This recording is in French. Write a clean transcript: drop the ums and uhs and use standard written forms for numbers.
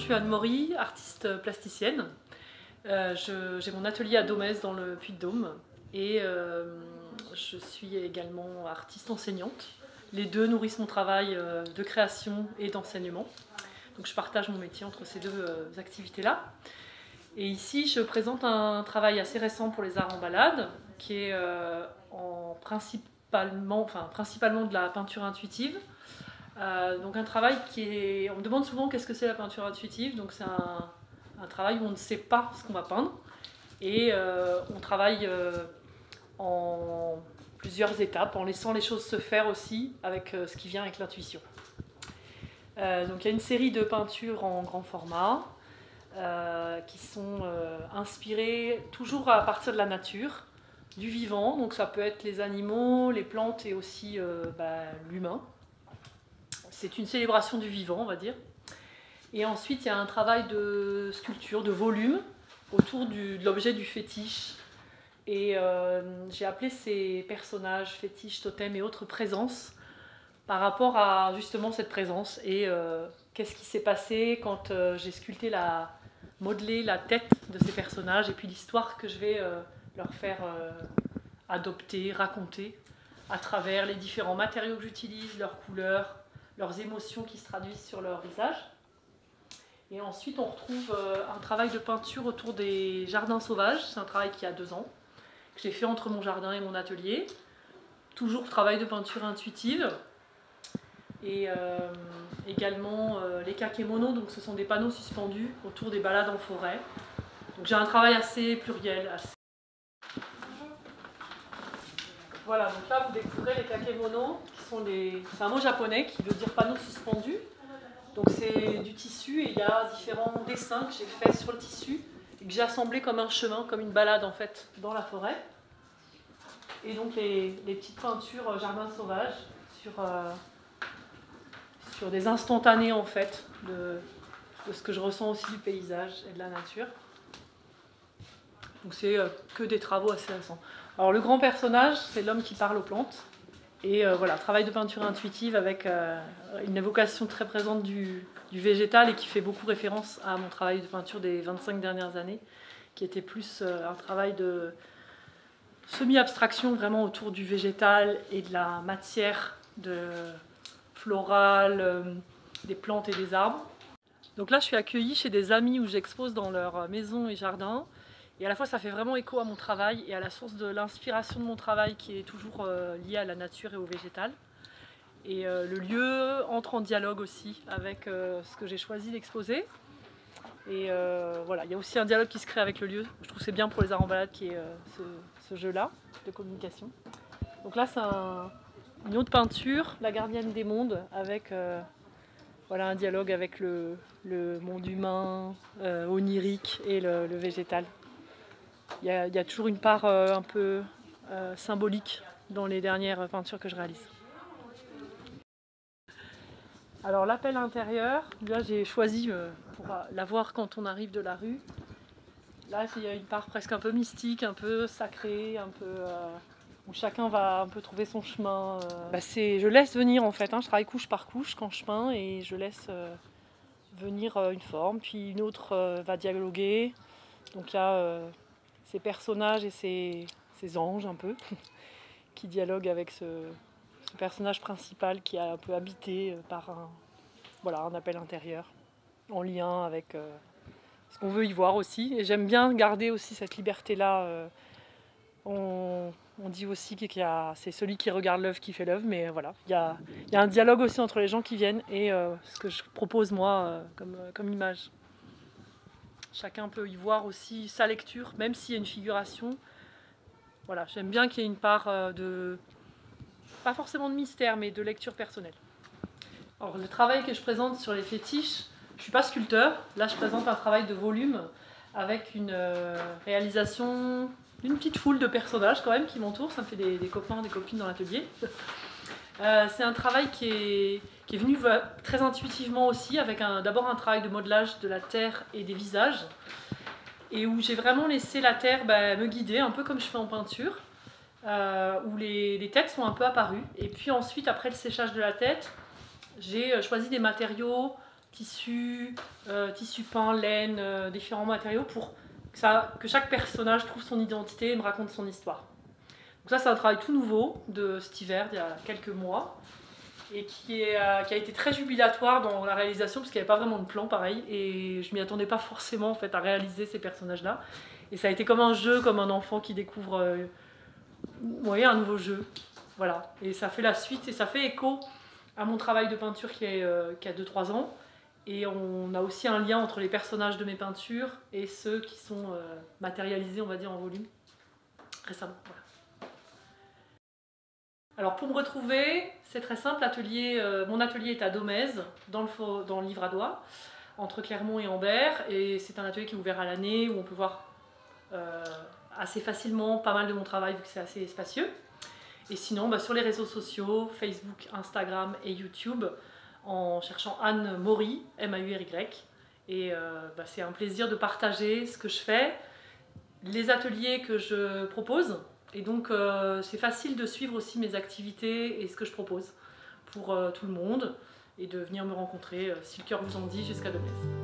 je suis Anne-Maury, artiste plasticienne. J'ai mon atelier à Domèze dans le Puy-de-Dôme et je suis également artiste enseignante. Les deux nourrissent mon travail de création et d'enseignement. Donc je partage mon métier entre ces deux activités-là. Et ici, je présente un travail assez récent pour les arts en balade, qui est principalement de la peinture intuitive. Donc un travail on me demande souvent qu'est-ce que c'est la peinture intuitive. Donc c'est un travail où on ne sait pas ce qu'on va peindre. Et on travaille en plusieurs étapes, en laissant les choses se faire aussi avec ce qui vient avec l'intuition. Donc il y a une série de peintures en grand format qui sont inspirées toujours à partir de la nature, du vivant. Donc ça peut être les animaux, les plantes et aussi l'humain. C'est une célébration du vivant, on va dire. Et ensuite, il y a un travail de sculpture, de volume, autour de l'objet du fétiche. Et j'ai appelé ces personnages, fétiches, totems et autres présences, par rapport à justement cette présence. Et qu'est-ce qui s'est passé quand j'ai modelé la tête de ces personnages, et puis l'histoire que je vais leur faire adopter, raconter, à travers les différents matériaux que j'utilise, leurs couleurs, leurs émotions qui se traduisent sur leur visage. Et ensuite, on retrouve un travail de peinture autour des jardins sauvages. C'est un travail qui a 2 ans, que j'ai fait entre mon jardin et mon atelier. Toujours travail de peinture intuitive. Et également les kakémonos, donc ce sont des panneaux suspendus autour des balades en forêt. Donc j'ai un travail assez pluriel. Voilà, donc là vous découvrez les kakémonos, c'est un mot japonais qui veut dire panneau suspendu. Donc c'est du tissu et il y a différents dessins que j'ai faits sur le tissu et que j'ai assemblés comme un chemin, comme une balade en fait, dans la forêt. Et donc les petites peintures jardin sauvage sur des instantanés en fait de ce que je ressens aussi du paysage et de la nature. Donc c'est que des travaux assez récents. Alors le grand personnage, c'est l'homme qui parle aux plantes. Et voilà, travail de peinture intuitive avec une évocation très présente du végétal et qui fait beaucoup référence à mon travail de peinture des 25 dernières années, qui était plus un travail de semi-abstraction vraiment autour du végétal et de la matière florale, des plantes et des arbres. Donc là, je suis accueillie chez des amis où j'expose dans leur maison et jardin. Et à la fois, ça fait vraiment écho à mon travail et à la source de l'inspiration de mon travail qui est toujours liée à la nature et au végétal. Et le lieu entre en dialogue aussi avec ce que j'ai choisi d'exposer. Et voilà, il y a aussi un dialogue qui se crée avec le lieu. Je trouve que c'est bien pour les arts en balade qui est ce jeu-là de communication. Donc là, c'est une autre peinture, La gardienne des mondes, avec voilà, un dialogue avec le monde humain, onirique et le végétal. Il y a toujours une part un peu symbolique dans les dernières peintures que je réalise. Alors l'appel intérieur, là j'ai choisi pour la voir quand on arrive de la rue. Là il y a une part presque un peu mystique, un peu sacrée, un peu où chacun va un peu trouver son chemin. Je laisse venir en fait, je travaille couche par couche quand je peins et je laisse venir une forme, puis une autre va dialoguer. Donc il y a ces personnages et ces anges un peu qui dialoguent avec ce personnage principal qui est un peu habité par un appel intérieur en lien avec ce qu'on veut y voir aussi. Et j'aime bien garder aussi cette liberté-là. On dit aussi que c'est celui qui regarde l'œuvre qui fait l'œuvre, mais voilà, il y a un dialogue aussi entre les gens qui viennent et ce que je propose moi comme image. Chacun peut y voir aussi sa lecture, même s'il y a une figuration. Voilà, j'aime bien qu'il y ait une part pas forcément de mystère, mais de lecture personnelle. Alors, le travail que je présente sur les fétiches, je ne suis pas sculpteur. Là, je présente un travail de volume avec une réalisation d'une petite foule de personnages quand même qui m'entourent. Ça me fait des copains, des copines dans l'atelier. C'est un travail qui est venu très intuitivement aussi, avec d'abord un travail de modelage de la terre et des visages, et où j'ai vraiment laissé la terre me guider, un peu comme je fais en peinture, où les têtes sont un peu apparues. Et puis ensuite, après le séchage de la tête, j'ai choisi des matériaux tissu, tissu peint, laine, différents matériaux pour que chaque personnage trouve son identité et me raconte son histoire. Donc ça, c'est un travail tout nouveau de cet hiver, il y a quelques mois, et qui a été très jubilatoire dans la réalisation, parce qu'il n'y avait pas vraiment de plan pareil, et je m'y attendais pas forcément en fait, à réaliser ces personnages-là. Et ça a été comme un jeu, comme un enfant qui découvre un nouveau jeu. Voilà. Et ça fait la suite, et ça fait écho à mon travail de peinture qui a 2-3 ans. Et on a aussi un lien entre les personnages de mes peintures et ceux qui sont matérialisés, on va dire, en volume, récemment. Voilà. Alors pour me retrouver, c'est très simple, mon atelier est à Domez, dans le Livradois, entre Clermont et Ambert, et c'est un atelier qui est ouvert à l'année, où on peut voir assez facilement pas mal de mon travail, vu que c'est assez spacieux. Et sinon, sur les réseaux sociaux, Facebook, Instagram et YouTube, en cherchant Anne Maury, M-A-U-R-Y. Et c'est un plaisir de partager ce que je fais, les ateliers que je propose. Et donc c'est facile de suivre aussi mes activités et ce que je propose pour tout le monde et de venir me rencontrer si le cœur vous en dit jusqu'à Domez.